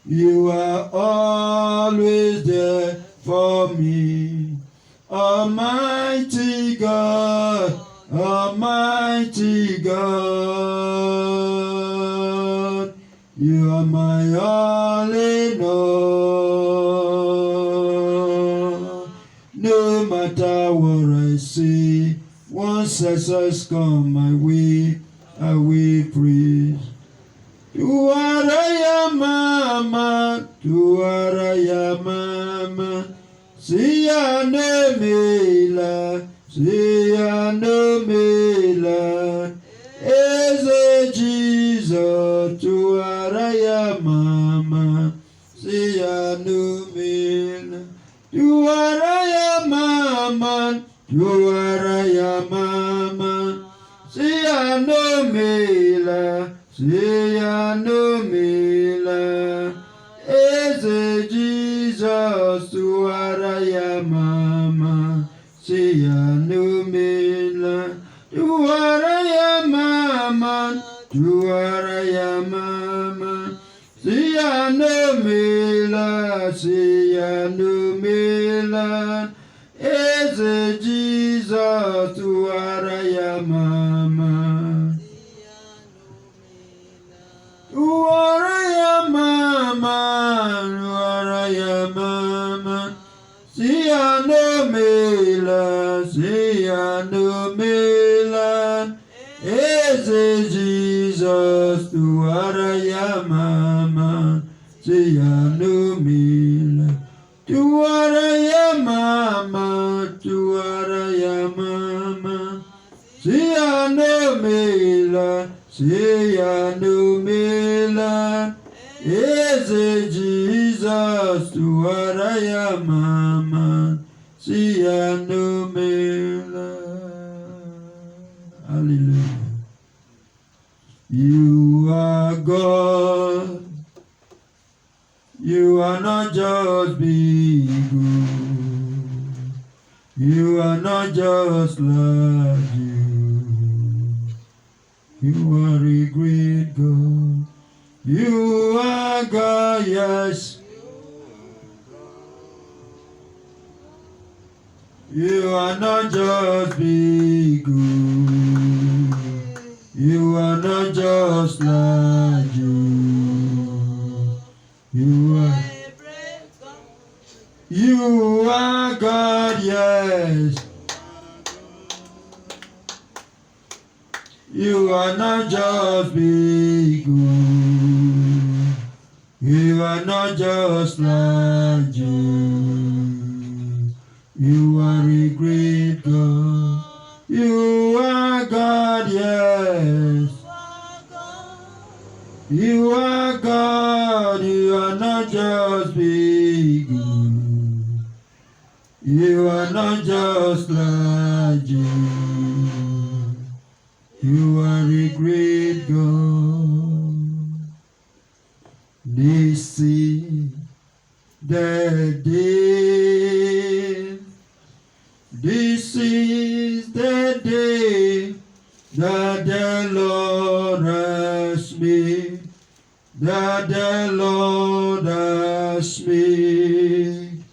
You are always there for me. Almighty God, Almighty God, you are my all in all. No matter what I see, once success come my way, I will praise. Tuaraya mama, tuaraya mama, siya no mela, eze Jesus, tuaraya mama, siya no mela, tuaraya mama, siya no mela. Siya no mela, eze Jesus tuaraya mama. Siya no mela, tuaraya mama, tuaraya mama. Siya no mela, eze Jesus tuaraya mama. Waraya mama, siya no mela, eze Jesus, tuaraya mama, siya no mela, tuaraya mama, siya no mela. Siya no mela, eze Jesus tuaraya mama. Siya no mela. Hallelujah. You are God. You are not just big. You are not just like you. You are a great God. You are God, yes. You are not just big. You are not just like you. You are God, yes. You are not just big. You are not just like you. You are a great God. You are God, yes. You are God. You are not just big. You are not just like you. You are a great God. This is the day. This is the day that the Lord has made. That the Lord has made.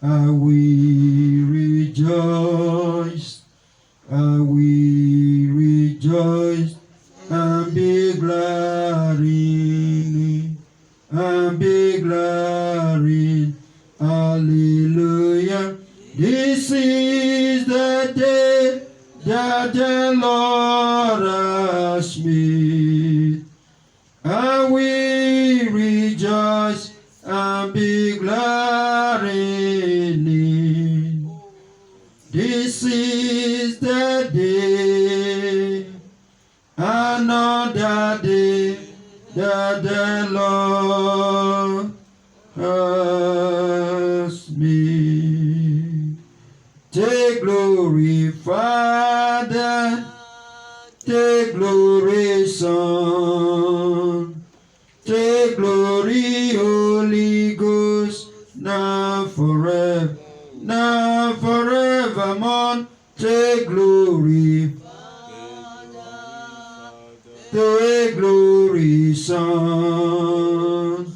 I will rejoice. I will rejoice and be glad in it. And be glad in it. Hallelujah. This is the day that the Lord has made. I will rejoice and be glad in it. This is the day, another day that the Lord has made. Take glory, Father, take glory, Son, take glory, Holy Ghost, now forever. Now forevermore, take glory, take glory, Son,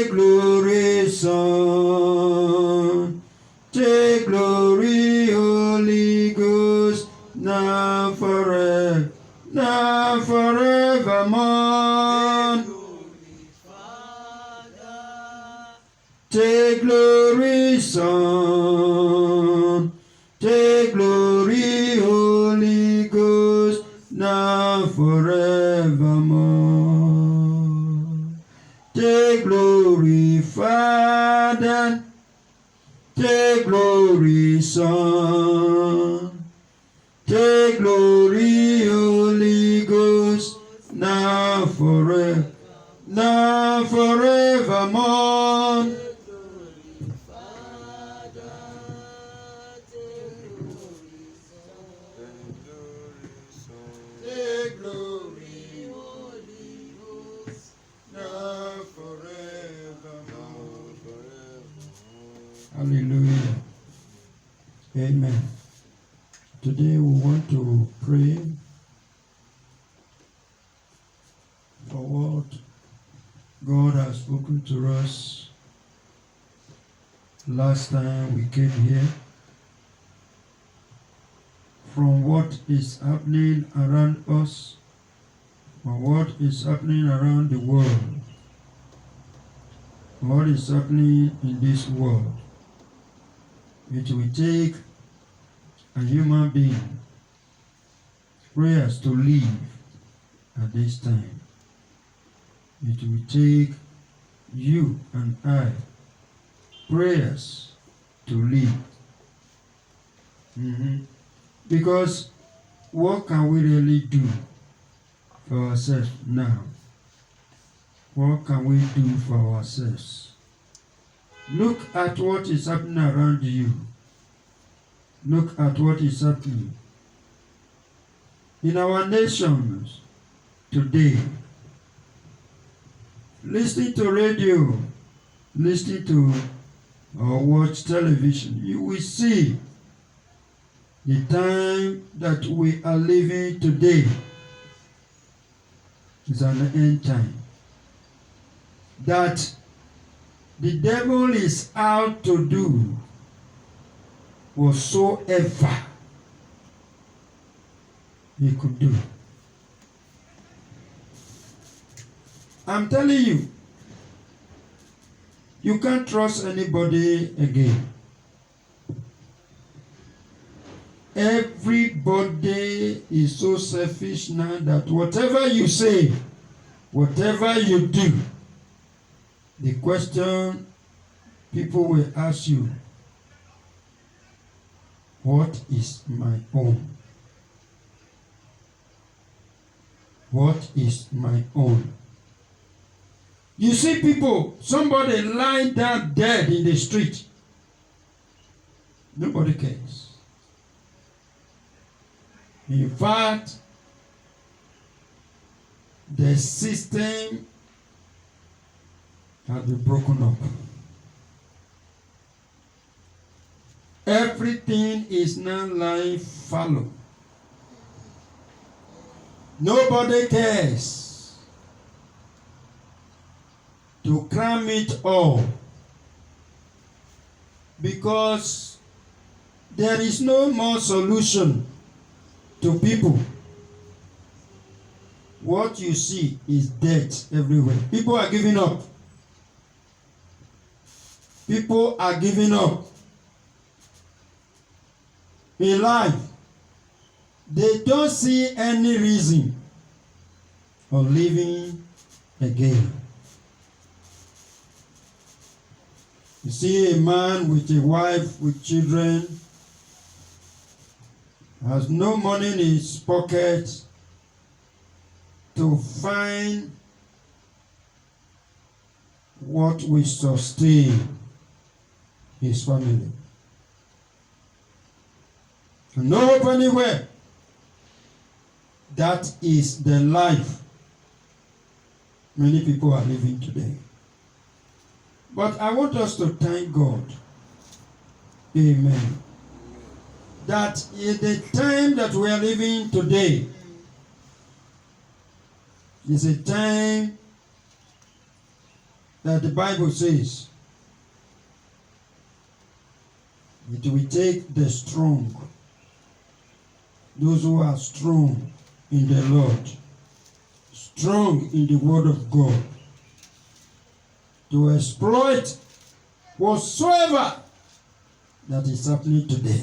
Take glory, Son. Take glory, Holy Ghost, now forever, now forevermore. Take glory, Son. Take glory, Holy Ghost, now forevermore. Take glory, Father. Take glory, Son. Take glory, Holy Ghost, now forever, now forevermore. Take glory, Holy Ghost, now forevermore. Hallelujah. Amen. Today we want to pray for what God has spoken to us last time we came here, from what is happening around us, from what is happening around the world, what is happening in this world. It will take a human being prayers to live at this time. It will take you and I prayers to live. Because what can we really do for ourselves now? What can we do for ourselves? Look at what is happening around you. Look at what is happening in our nations today. Listen to radio, listen to or watch television. You will see the time that we are living today is an end time. That the devil is out to do whatsoever he could do. I'm telling you, you can't trust anybody again. Everybody is so selfish now that whatever you say, whatever you do, the question people will ask you, what is my own? What is my own? You see people, somebody lying down dead in the street. Nobody cares. In fact, the system has been broken up. Everything is now lying fallow. Nobody cares to cram it all, because there is no more solution to people. What you see is death everywhere. People are giving up. People are giving up in life. They don't see any reason of living again. You see a man with a wife with children, has no money in his pocket to find what will sustain his family. No hope anywhere. That is the life many people are living today. But I want us to thank God. Amen. That in the time that we are living today is a time that the Bible says it will take the strong, those who are strong in the Lord, strong in the Word of God, to exploit whatsoever that is happening today.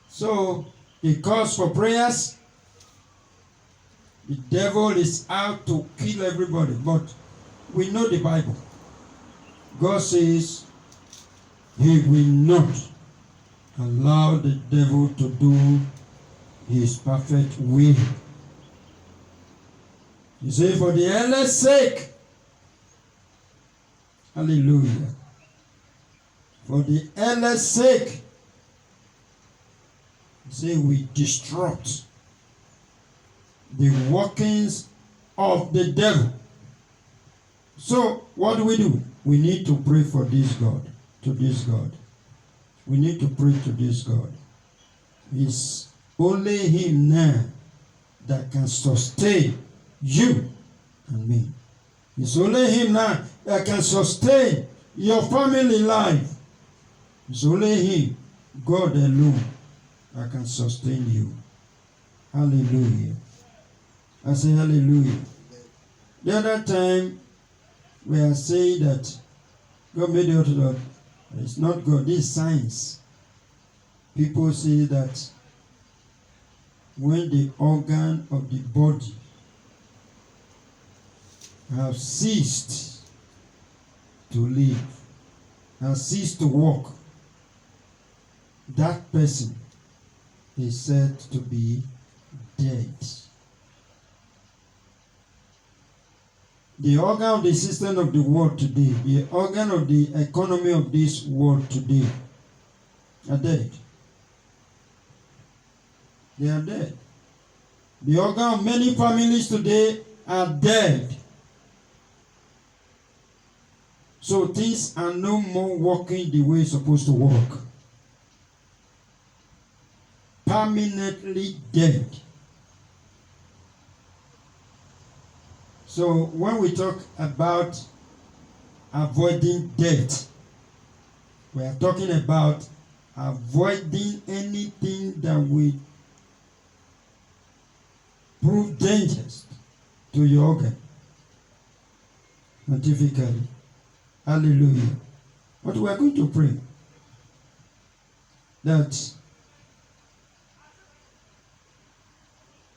So, the cause for prayers, the devil is out to kill everybody, but we know the Bible. God says he will not allow the devil to do his perfect will. He said, for the elders' sake, hallelujah, for the elders' sake, he said, we disrupt the workings of the devil. So, what do? We need to pray for this God, to this God. We need to pray to this God. It's only him now that can sustain you and me. It's only him now that can sustain your family life. It's only him, God alone, that can sustain you. Hallelujah. I say hallelujah. The other time, we are saying that God made it that it's not God, this is science. People say that when the organ of the body have ceased to live, has ceased to walk, that person is said to be dead. The organ of the system of the world today, the organ of the economy of this world today, are dead. They are dead. The organ of many families today are dead. So things are no more working the way it's supposed to work. Permanently dead. So when we talk about avoiding death, we are talking about avoiding anything that will prove dangerous to your organ. Scientifically. Hallelujah. But we are going to pray that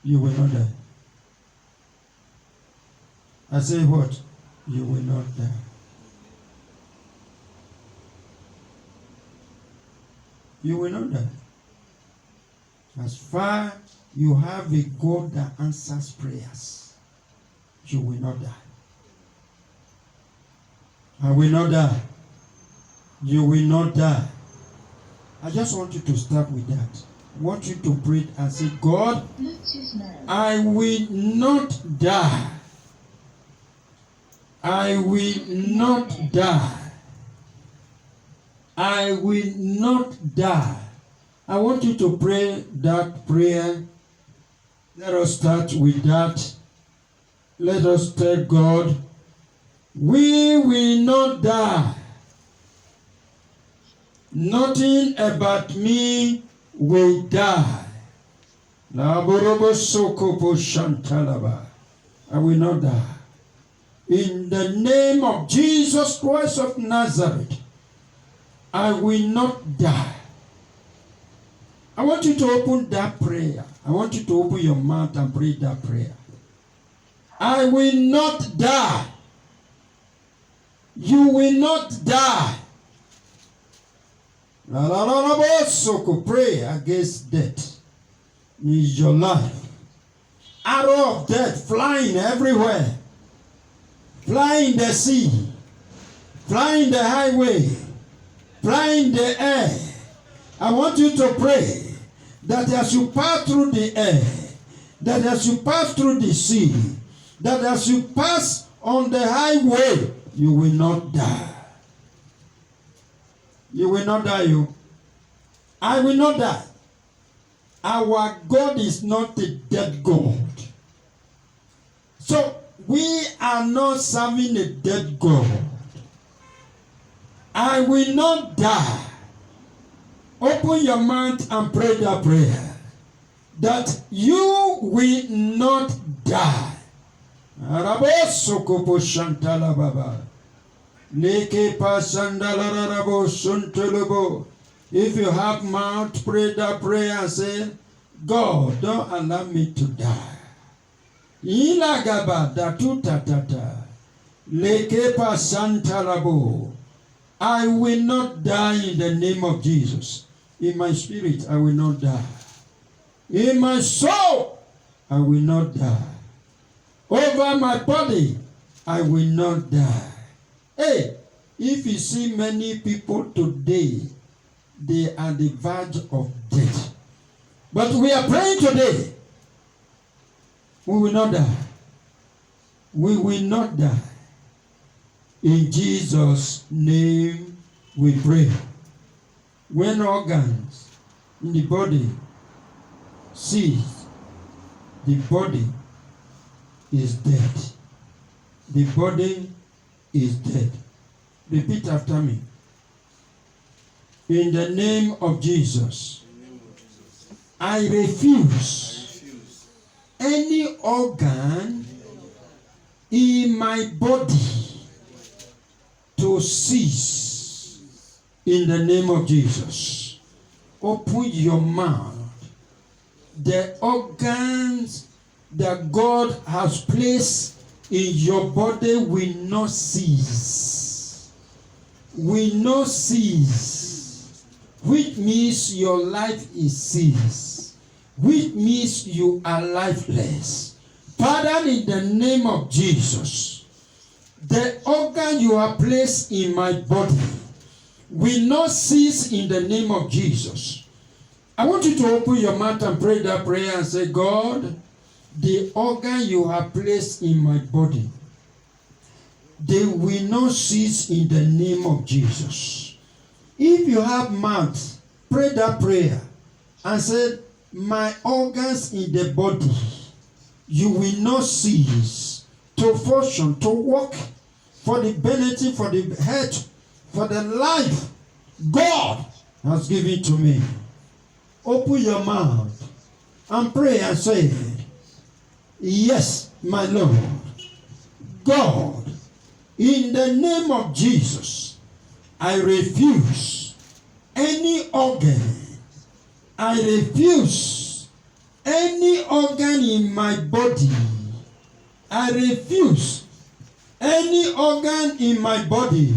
you will not die. I say what? You will not die. You will not die. As far you have a God that answers prayers, you will not die. I will not die. You will not die. I just want you to start with that. I want you to pray and say, God, I will not die. I will not die. I will not die. I want you to pray that prayer. Let us start with that. Let us tell God, we will not die. Nothing about me will die. I will not die. In the name of Jesus Christ of Nazareth, I will not die. I want you to open that prayer. I want you to open your mouth and pray that prayer. I will not die. You will not die. Pray against death. Is your life. Arrow of death flying everywhere. Flying the sea. Flying the highway. Flying the air. I want you to pray that as you pass through the air, that as you pass through the sea, that as you pass on the highway, you will not die. You will not die, you. I will not die. Our God is not a dead God. So, We are not serving a dead God. I will not die. Open your mouth and pray that prayer. That you will not die. Arabosokopo shantala baba. Leke pasandala rarabo suntulubo. If you have mouth, pray that prayer and say, God, don't allow me to die. Ilagaba datu tatata. Leke pasantalabo. I will not die in the name of Jesus. In my spirit, I will not die. In my soul, I will not die. Over my body, I will not die. Hey, if you see many people today, they are the verge of death. But we are praying today. We will not die. We will not die. In Jesus' name we pray. When organs in the body cease, the body is dead. The body is dead. Repeat after me. In the name of Jesus, I refuse any organ in my body to cease in the name of Jesus. Open your mouth. The organs that God has placed in your body will not cease. Will not cease. Which means your life is ceased. Which means you are lifeless. Father, in the name of Jesus, the organ you have placed in my body will not cease in the name of Jesus. I want you to open your mouth and pray that prayer and say, God, the organ you have placed in my body, they will not cease in the name of Jesus. If you have mouth, pray that prayer and say, my organs in the body, you will not cease to function, to work for the benefit, for the health, for the life God has given to me. Open your mouth and pray and say, yes, my Lord, God, in the name of Jesus, I refuse any organ. I refuse any organ in my body. I refuse any organ in my body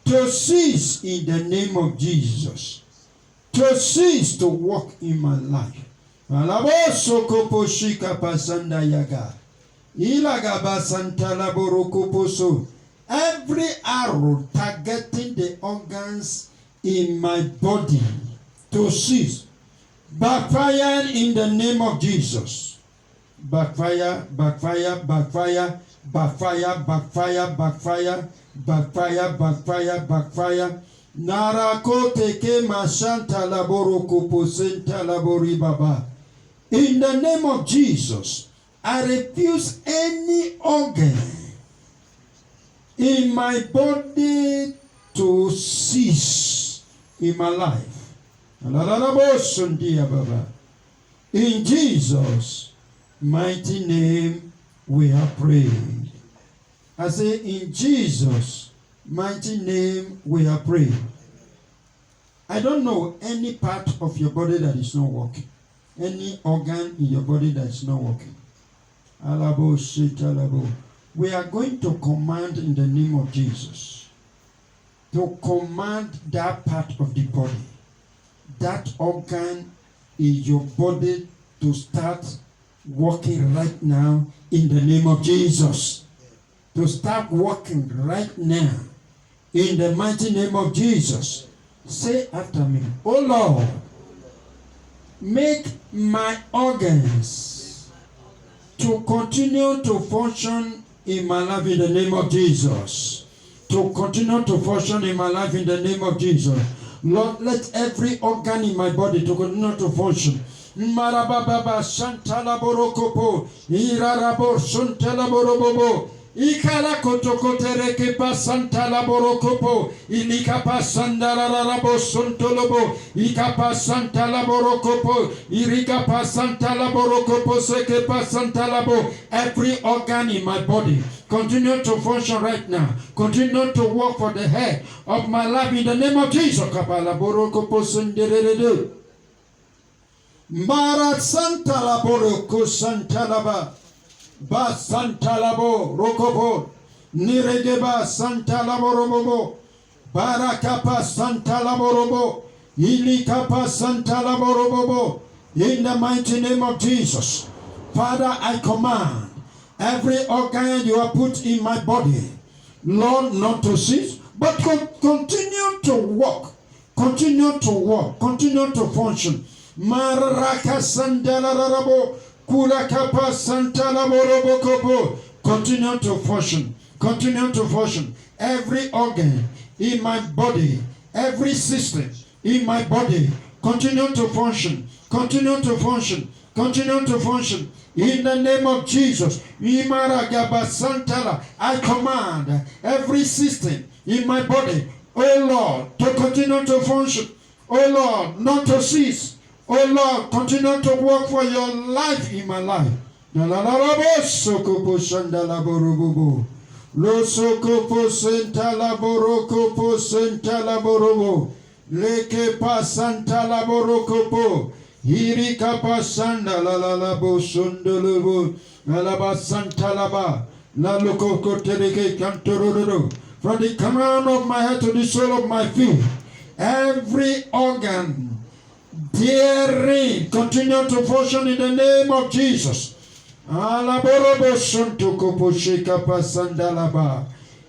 to cease in the name of Jesus. To cease to work in my life. Every arrow targeting the organs in my body to cease, backfire in the name of Jesus. Backfire, backfire, backfire, backfire, backfire, backfire, backfire, backfire, backfire. Narakote ke mashanta laboro kuposenta labori baba. In the name of Jesus, I refuse any organ in my body to cease in my life. In Jesus' mighty name we have prayed. I say, in Jesus' mighty name we have prayed. I don't know any part of your body that is not working. Any organ in your body that is not working. We are going to command in the name of Jesus to command that part of the body, that organ in your body to start working right now in the name of Jesus. To start working right now in the mighty name of Jesus. Say after me, oh Lord, make my organs to continue to function in my life in the name of Jesus. To continue to function in my life in the name of Jesus. Lord, let every organ in my body to continue to function Marababa Santala Borokopo, Irarabo Suntala Borobobo, Ikala Kotokotereke Pasantala Borokopo, Ilikapa Sandarabo Suntolobo, Ikapa Santala Borokopo, Irikapa Santala Borokopo, Sekepa Santalabo. Every organ in my body continue to function right now. Continue to work for the head of my life in the name of Jesus. Kapala Borokopo Sunderedo. Marat Santalabo Roko Santalaba. Ba Santalabo Rokobo. Niregeba Santalabo Robobo. Barakapa Santalabo Robo. Ilikapa Santalabo Robobo. In the mighty name of Jesus. Father, I command every organ you have put in my body, Lord, not to cease, but continue to walk, continue to walk, continue to function. Maraka Sandalarabo, Kulakapa Santalaborobokopo, continue to function, continue to function. Every organ in my body, every system in my body, continue to function, continue to function, continue to function. In the name of Jesus, I command every system in my body, oh Lord, to continue to function. Oh Lord, not to cease. Oh Lord, continue to work for your life in my life. Leke pasanta laborokopo. Hiri kapasanda la la la bo sundulubu. Alaba santa laba. La lokoko tereke kantororo. From the crown of my head to the sole of my feet, every organ therein continue to function in the name of Jesus. Alaborobo suntukopo shika pasanda laba.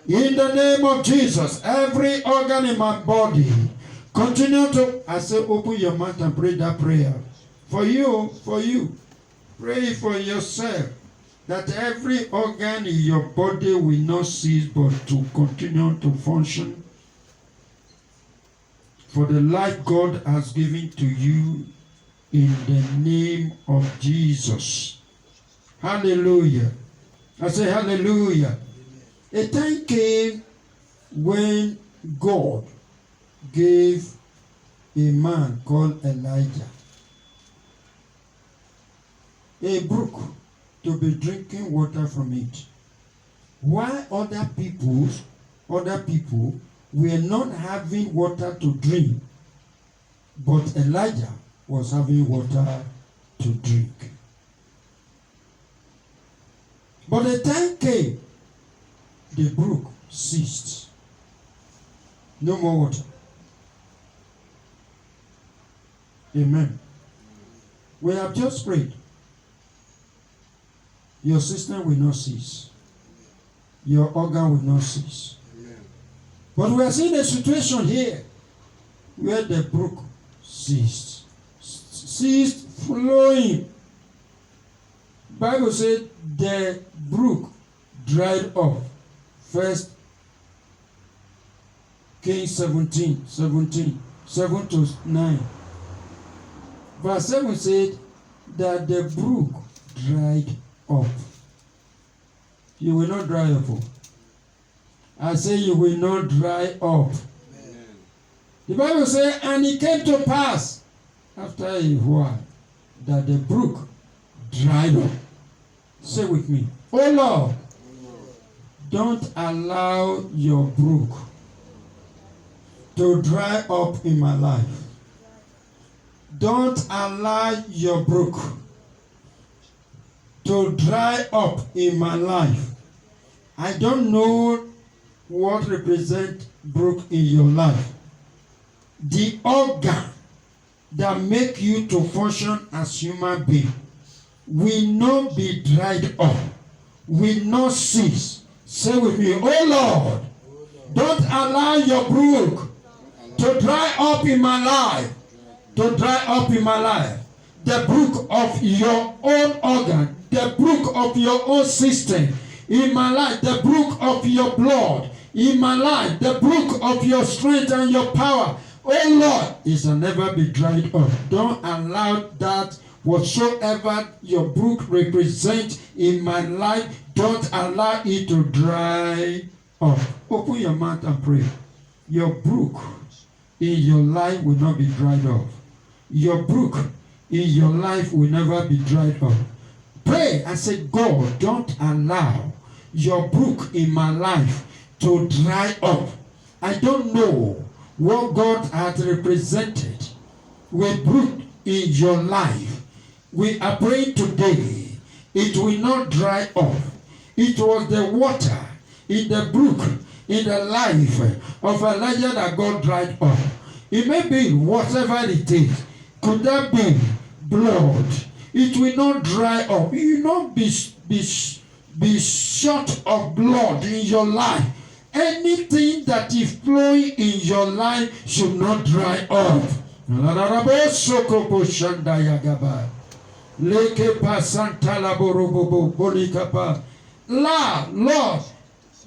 In the name of Jesus, every organ in my body continue to, I say, open your mouth and pray that prayer. For you. Pray for yourself that every organ in your body will not cease but to continue to function for the life God has given to you in the name of Jesus. Hallelujah. I say hallelujah. A time came when God gave a man called Elijah a brook to be drinking water from it. Why other people were not having water to drink, but Elijah was having water to drink. But the time came, the brook ceased. No more water. Amen. We have just prayed. Your system will not cease. Your organ will not cease. Amen. But we are seeing a situation here where the brook ceased flowing. Bible said the brook dried up. First Kings 17, 7 to 9. Verse 7 said that the brook dried up. You will not dry up. I say you will not dry up. Amen. The Bible says, and it came to pass after a while that the brook dried up. Say with me, oh Lord, don't allow your brook to dry up in my life. Don't allow your brook to dry up in my life. I don't know what represents brook in your life. The organ that make you to function as human being will not be dried up, will not cease. Say with me, oh Lord, don't allow your brook to dry up in my life. To dry up in my life. The brook of your own organ, the brook of your own system in my life, the brook of your blood in my life, the brook of your strength and your power. Oh Lord, it shall never be dried up. Don't allow that Whatsoever your brook represents in my life, don't allow it to dry up. Open your mouth and pray. Your brook in your life will not be dried up. Your brook in your life will never be dried up. Pray and say, God, don't allow your brook in my life to dry up. I don't know what God has represented with brook in your life. We are praying today, it will not dry up. It was the water in the brook in the life of Elijah that God dried up. It may be whatever it is. Could that be blood? It will not dry up. You will not be short of blood in your life. Anything that is flowing in your life should not dry up. Lord,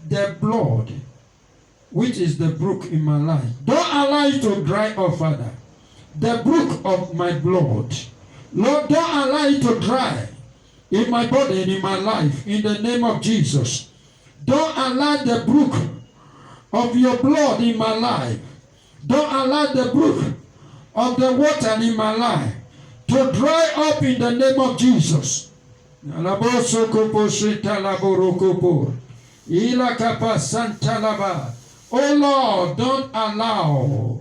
the blood, which is the brook in my life, don't allow it to dry up, Father. The brook of my blood, Lord, don't allow it to dry in my body and in my life, in the name of Jesus. Don't allow the brook of your blood in my life, don't allow the brook of the water in my life to dry up in the name of Jesus. Oh Lord, don't allow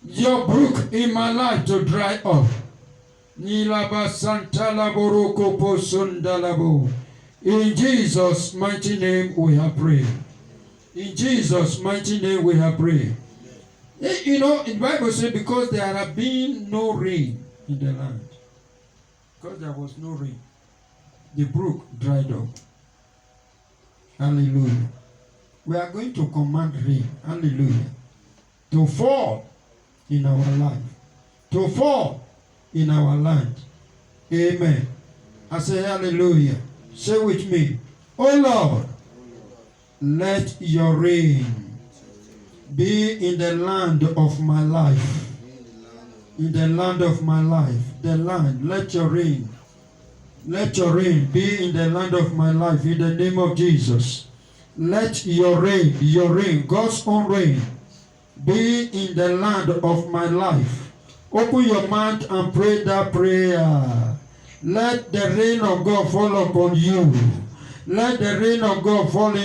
your brook in my life to dry up. In Jesus' mighty name we have prayed. In Jesus' mighty name we have prayed. You know, the Bible says because there have been no rain in the land. Because there was no rain, the brook dried up. Hallelujah. We are going to command rain, hallelujah, to fall in our life, to fall in our land. Amen. I say hallelujah. Say with me, oh Lord, let your rain be in the land of my life. In the land of my life, the land, let your rain be in the land of my life, in the name of Jesus. Let your rain, God's own rain, be in the land of my life. Open your mouth and pray that prayer. Let the rain of God fall upon you. Let the rain of God fall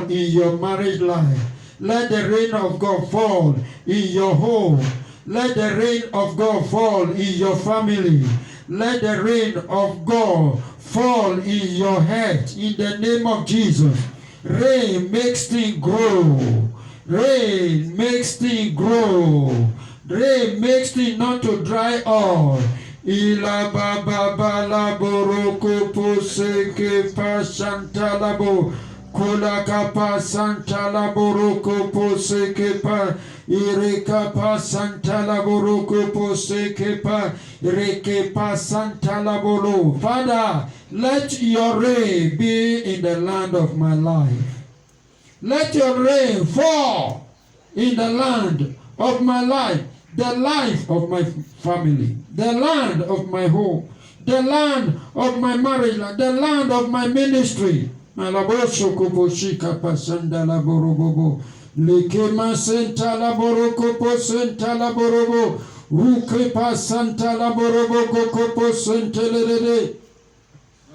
in your marriage life. Let the rain of God fall in your home. Let the rain of God fall in your family. Let the rain of God fall in your head. In the name of Jesus. Rain makes things grow. Rain makes things grow. Rain makes things not to dry up. Ila baba bala boroko poseke pasanta labo. Kula kapa santa la boroko poseke pa ireka pa santa la boroko poseke pa ireke pa santa la boro. Father, let your rain be in the land of my life. Let your rain fall in the land of my life, the life of my family, the land of my home, the land of my marriage, the land of my ministry. Malaboso koposhika pasanda la borobobo. Lekema senta la borokopo senta la borobo. Ruke pasanta la borobo kopo senta lede.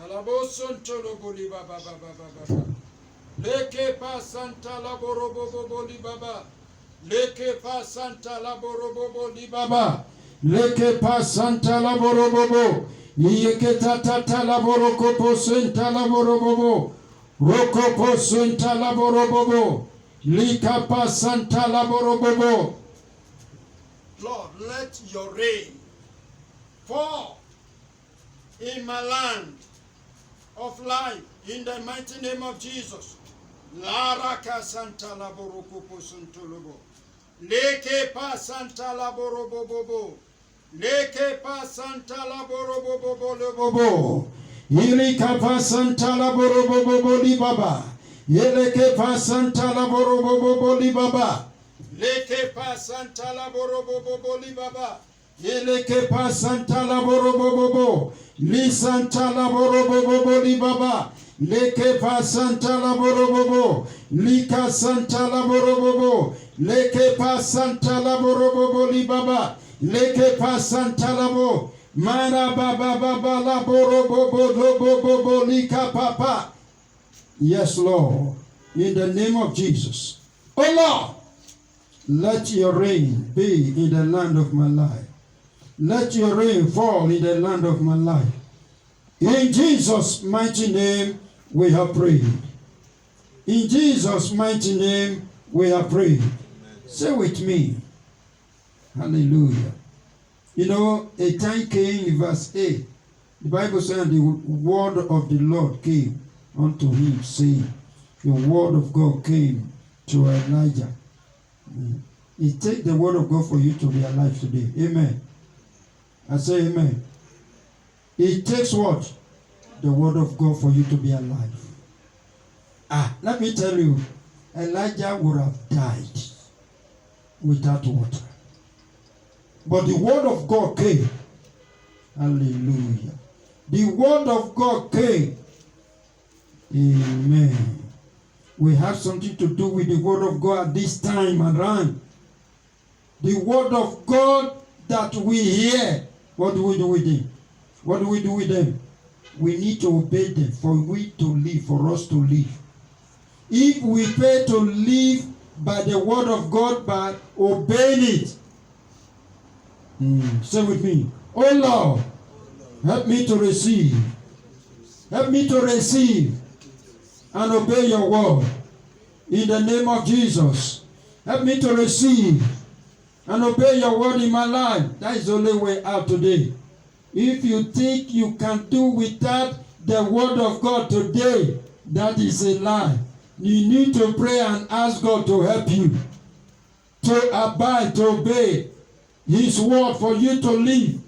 Malaboso ntolo boli baba baba. Leke pasanta la borobo boli baba. Leke pasanta la borobo boli baba. Leke pasanta la borobo. Yeke tata la borokopo senta la borobo. Rokopo santa laborobobo. Likapa santa laborobobo. Lord, let your rain fall in my land of life in the mighty name of Jesus. Laraka santa laborokopo santolobo. Leke pa santa laborobobo. Leke pa santa laborobobo lebobo. Ilika pasanta la borobobo li baba. Yeleke pasanta la borobobo li baba. Leke pasanta la borobobo li baba. Eleke pa santa la borobobobo. Li santa la borobobobo li baba. Leke pa santa la borobobo. Lika santa la borobobo. Leke pa santa la borobobo li baba. Leke pa santa la bo. Mara baba baba la borobobo lo bobobo lika papa. Yes, Lord. In the name of Jesus. Oh Lord, let your rain be in the land of my life. Let your rain fall in the land of my life. In Jesus' mighty name, we have prayed. In Jesus' mighty name, we have prayed. Amen. Say with me. Hallelujah. You know, a time came in verse 8. The Bible says, the word of the Lord came unto him, saying, the word of God came to Elijah. It takes the word of God for you to be alive today. Amen. I say amen. It takes what? The word of God for you to be alive. Let me tell you, Elijah would have died without water. But the word of God came. Hallelujah. The word of God came. Amen. We have something to do with the word of God at this time around. The word of God that we hear. What do we do with them? What do we do with them? We need to obey them for we to live, for us to live. If we fail to live by the word of God, by obeying it, say with me, oh Lord, help me to receive. Help me to receive and obey your word. In the name of Jesus, help me to receive and obey your word in my life. That is the only way out today. If you think you can do without the word of God today, that is a lie. You need to pray and ask God to help you, to abide, to obey his word for you to live.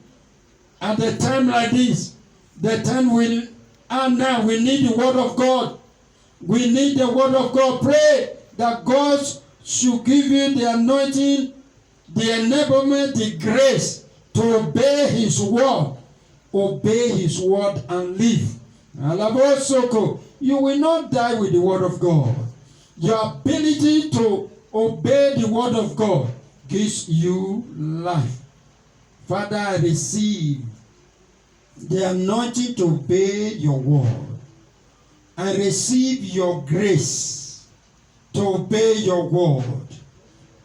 At a time like this, the time we are now, we need the word of God. We need the word of God. Pray that God should give you the anointing, the enablement, the grace to obey his word. Obey his word and live. You will not die with the word of God. Your ability to obey the word of God gives you life. Father, I receive the anointing to obey your word. I receive your grace to obey your word.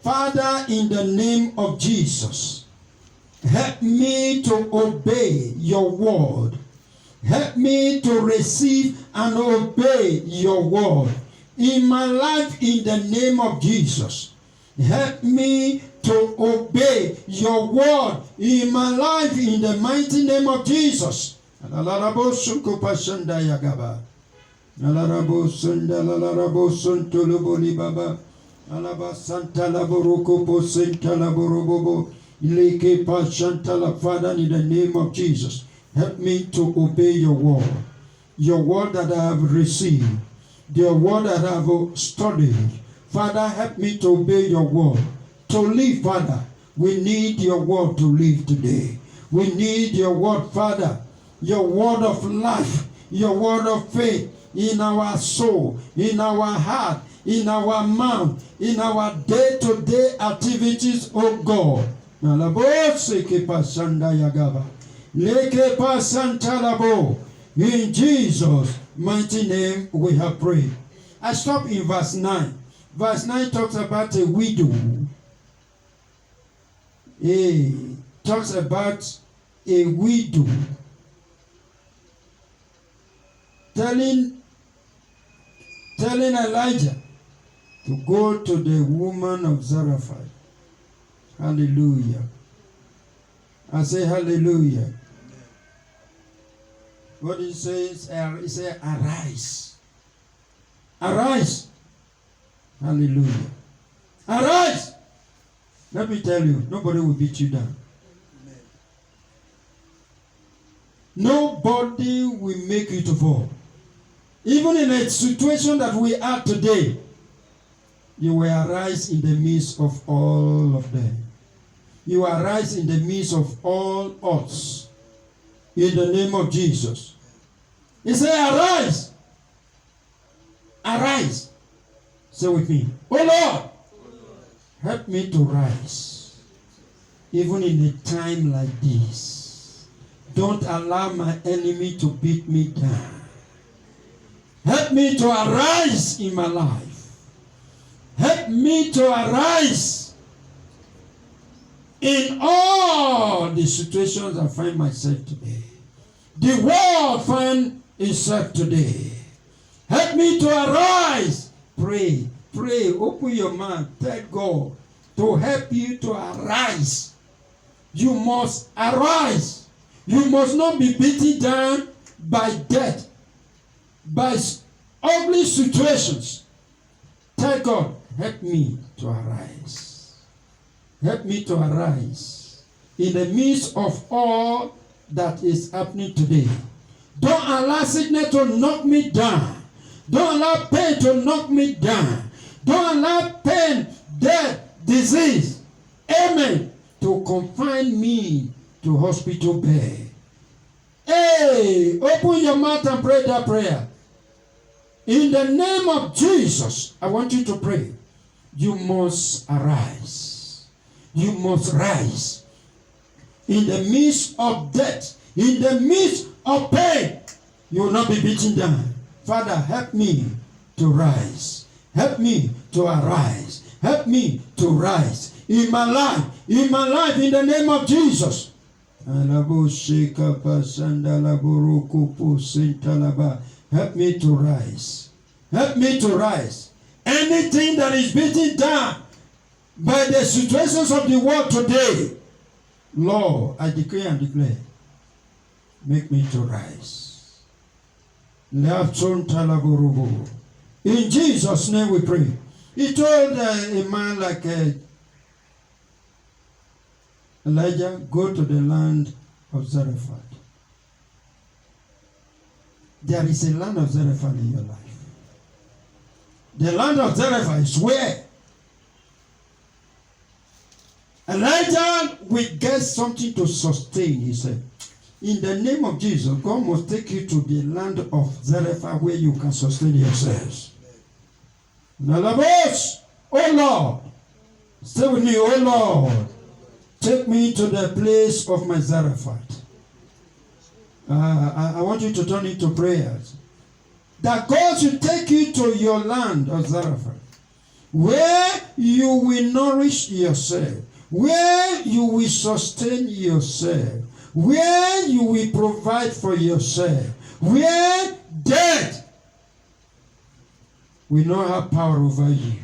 Father, in the name of Jesus, help me to obey your word. Help me to receive and obey your word in my life in the name of Jesus. Help me to obey your word in my life in the mighty name of Jesus. Father, in the name of Jesus, help me to obey your word that I have received, the word that I have studied. Father, help me to obey your word. To live, Father, we need your word to live today. We need your word, Father, your word of life, your word of faith in our soul, in our heart, in our mouth, in our day-to-day activities, oh God. In Jesus' mighty name we have prayed. I stop in verse 9. Verse 9 talks about a widow. It talks about a widow telling Elijah to go to the woman of Zarephath. Hallelujah. I say hallelujah. What he says, he said, arise. Arise. Hallelujah. Arise. Let me tell you, nobody will beat you down. Amen. Nobody will make you to fall. Even in a situation that we are today, you will arise in the midst of all of them. You arise in the midst of all odds. In the name of Jesus. He said, arise. Arise. Say with me, oh Lord, help me to rise. Even in a time like this. Don't allow my enemy to beat me down. Help me to arise in my life. Help me to arise in all the situations I find myself today. The world find itself today. Help me to arise. Pray, pray, open your mouth. Tell God to help you to arise. You must arise. You must not be beaten down by death, by ugly situations. Tell God, help me to arise. Help me to arise in the midst of all that is happening today. Don't allow sickness to knock me down. Don't allow pain to knock me down. Don't allow pain, death, disease, amen, to confine me to hospital bed. Hey, open your mouth and pray that prayer. In the name of Jesus, I want you to pray. You must arise. You must rise. In the midst of death, in the midst of pain, you will not be beaten down. Father, help me to rise. Help me to arise. Help me to rise in my life, in the name of Jesus. Help me to rise. Help me to rise. Anything that is beaten down by the situations of the world today, Lord, I decree and declare, make me to rise. In Jesus' name we pray. He told a man like Elijah, go to the land of Zarephath. There is a land of Zarephath in your life. The land of Zarephath is where Elijah will get something to sustain, he said. In the name of Jesus, God must take you to the land of Zarephath where you can sustain yourselves. Nalabos, oh Lord, stay with me, oh Lord. Take me to the place of my Zarephath. I want you to turn into prayers. That God should take you to your land of Zarephath, where you will nourish yourself, where you will sustain yourself, where you will provide for yourself, where death will not have power over you.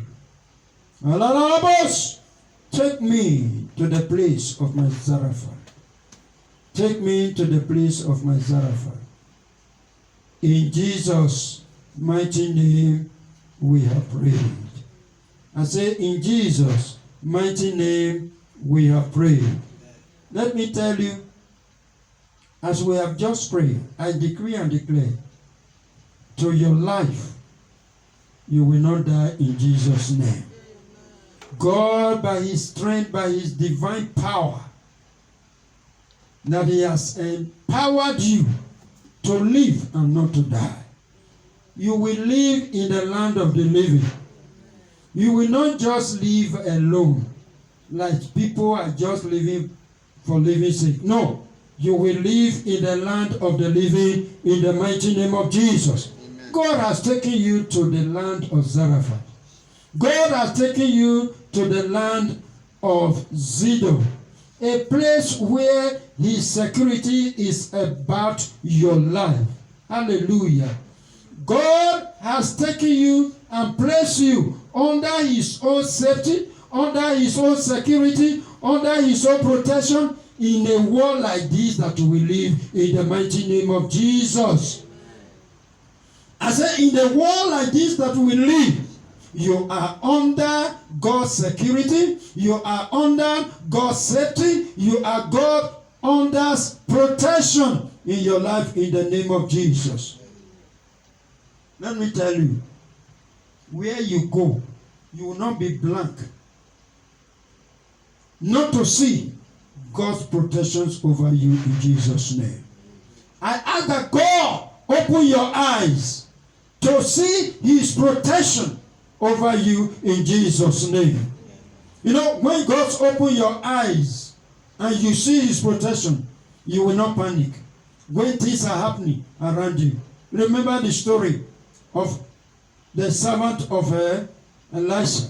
Take me to the place of my Zarephath. Take me to the place of my Zarephath. In Jesus' mighty name we have prayed. I say, in Jesus' mighty name we have prayed. Let me tell you, as we have just prayed, I decree and declare, to your life, you will not die in Jesus' name. God, by his strength, by his divine power, that he has empowered you to live and not to die. You will live in the land of the living. You will not just live alone, like people are just living for living sake. No, you will live in the land of the living in the mighty name of Jesus. Amen. God has taken you to the land of Zarephath. God has taken you to the land of Zidon, a place where his security is about your life. Hallelujah. God has taken you and placed you under his own safety, under his own security, under his own protection in a world like this that we live in the mighty name of Jesus. I say in the world like this that we live, you are under God's security. You are under God's safety. You are God under protection in your life in the name of Jesus. Let me tell you, where you go, you will not be blank. not to see God's protections over you in Jesus' name. I ask that God open your eyes to see his protection over you in Jesus' name. You know, when God's open your eyes and you see his protection, you will not panic when things are happening around you. Remember the story of the servant of Elisha.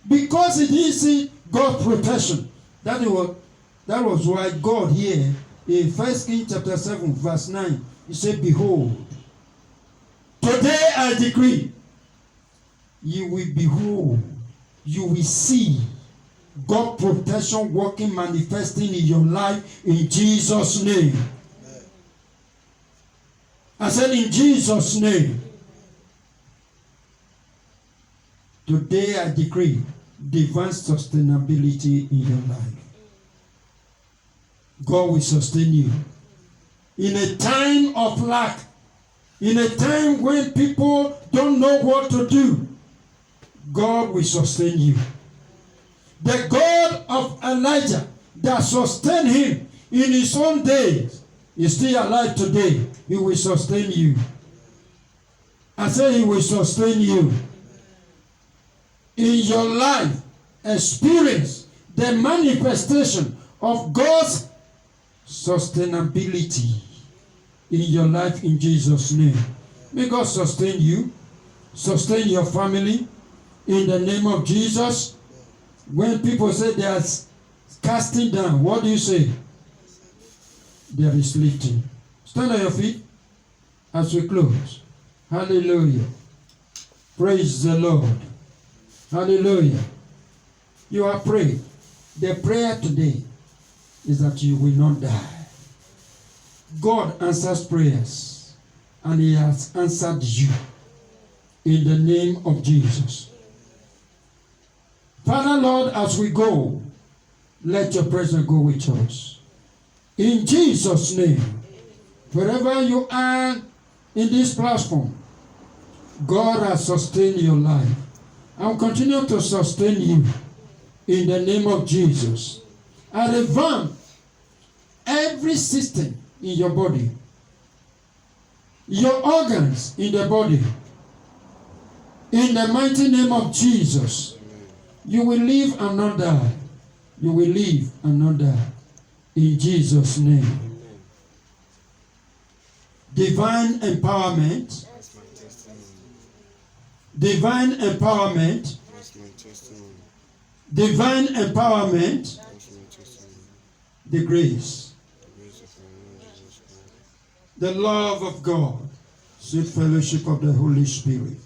Because he didn't see God's protection, that was why God here in 1 Kings chapter 7 verse 9, he said, behold, today I decree, you will behold, you will see God's protection working, manifesting in your life in Jesus' name. I said in Jesus' name. Today I decree divine sustainability in your life. God will sustain you. In a time of lack, in a time when people don't know what to do, God will sustain you. The God of Elijah that sustained him in his own days is still alive today. He will sustain you. I say he will sustain you. In your life, experience the manifestation of God's sustainability in your life in Jesus' name. May God sustain you, sustain your family in the name of Jesus. When people say they are casting down, what do you say? There is lifting. Stand on your feet as we close. Hallelujah. Praise the Lord. Hallelujah. You are praying. The prayer today is that you will not die. God answers prayers, and he has answered you in the name of Jesus. Father, Lord, as we go, let your presence go with us. In Jesus' name, wherever you are in this platform, God has sustained your life. I will continue to sustain you in the name of Jesus. I revamp every system in your body, your organs in the body. In the mighty name of Jesus, you will live and not die. You will live and not die. In Jesus' name. Divine empowerment. Divine empowerment. Divine empowerment. The grace. The love of God. Sweet fellowship of the Holy Spirit.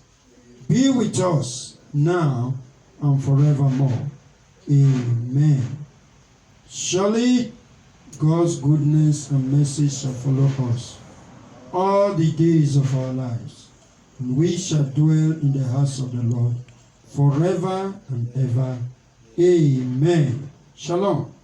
Be with us now and forevermore. Amen. Surely God's goodness and mercy shall follow us all the days of our lives, and we shall dwell in the house of the Lord forever and ever. Amen. Shalom.